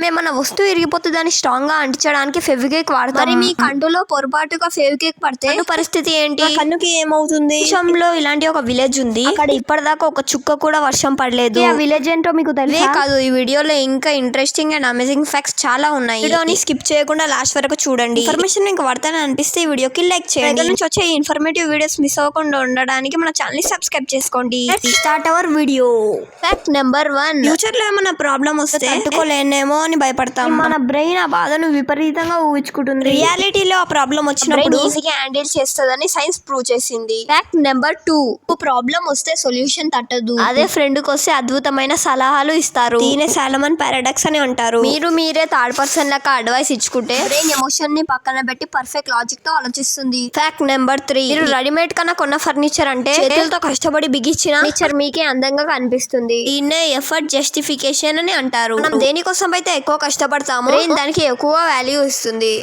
ఏమన్నా వస్తువు ఇరిగిపోతే దాన్ని స్ట్రాంగ్ గా అంటించడానికి ఫెవిక్విక్ వాడతాం. మరి మీ కంటిలో పొరపాటుగా ఫెవిక్విక్ పడితే పరిస్థితి ఏంటి? కన్నుకి ఏమవుతుంది? దేశంలో ఇలాంటి ఒక విలేజ్ ఉంది. అక్కడ ఇప్పటిదాకా ఒక చుక్క కూడా వర్షం పడలేదు. ఆ విలేజ్ ఏంటో మీకు తెలియదే కాదు. ఈ వీడియోలో ఇంకా ఇంట్రెస్టింగ్ అండ్ అమేజింగ్ ఫ్యాక్ట్స్ చాలా ఉన్నాయి. వీడియోని స్కిప్ చేయకుండా లాస్ట్ వరకు చూడండి. ఇన్ఫర్మేషన్ మీకు వర్తని అనిపిస్తే ఈ వీడియోకి లైక్ చేయండి. దగ్గర నుంచి వచ్చే ఇన్ఫర్మేటివ్ వీడియోస్ మిస్ అవ్వకుండా ఉండడానికి మన ఛానల్ ని సబ్స్క్రైబ్ చేసుకోండి. Start our video. Fact number 1. Future లో ఏమైనా ప్రాబ్లం వస్తే తట్టుకోలేనేమో అని భయపడతాం. మన బ్రెయిన్ ఆ బాధను విపరీతంగా ఊహించుకుంటుంది. రియాలిటీలో ఆ ప్రాబ్లం వచ్చినప్పుడు ఈజీగా హ్యాండిల్ చేస్తుందని సైన్స్ ప్రూవ్ చేసింది. Fact number 2. ప్రాబ్లం వస్తే సొల్యూషన్ తట్టదు, అదే ఫ్రెండ్ కి వస్తే అద్భుతమైన సలహాలు ఇస్తారు. దీనే సాలమన్ పారాడాక్స్ అని అంటారు. మీరే థర్డ్ పర్సన్ లెక్క అడ్వైస్ ఇచ్చుకుంటే బ్రెయిన్ ఎమోషన్ ని పక్కన పెట్టి పర్ఫెక్ట్ లాజిక్ తో ఆలోచిస్తుంది. Fact number 3. మీరు రెడీమేడ్ కన్నా కొన్న ఫర్నిచర్ అంటే చేతులతో కష్టపడి బిగించిన ఫర్నిచర్ మీకే అందంగా కనిపిస్తుంది. దీన్నే ఎఫర్ట్ జస్టిఫికేషన్ అని అంటారు. మనం దేనికోసం అయితే ఎక్కువ కష్టపడతామో బ్రెయిన్ దానికి ఎక్కువ వాల్యూ ఇస్తుంది.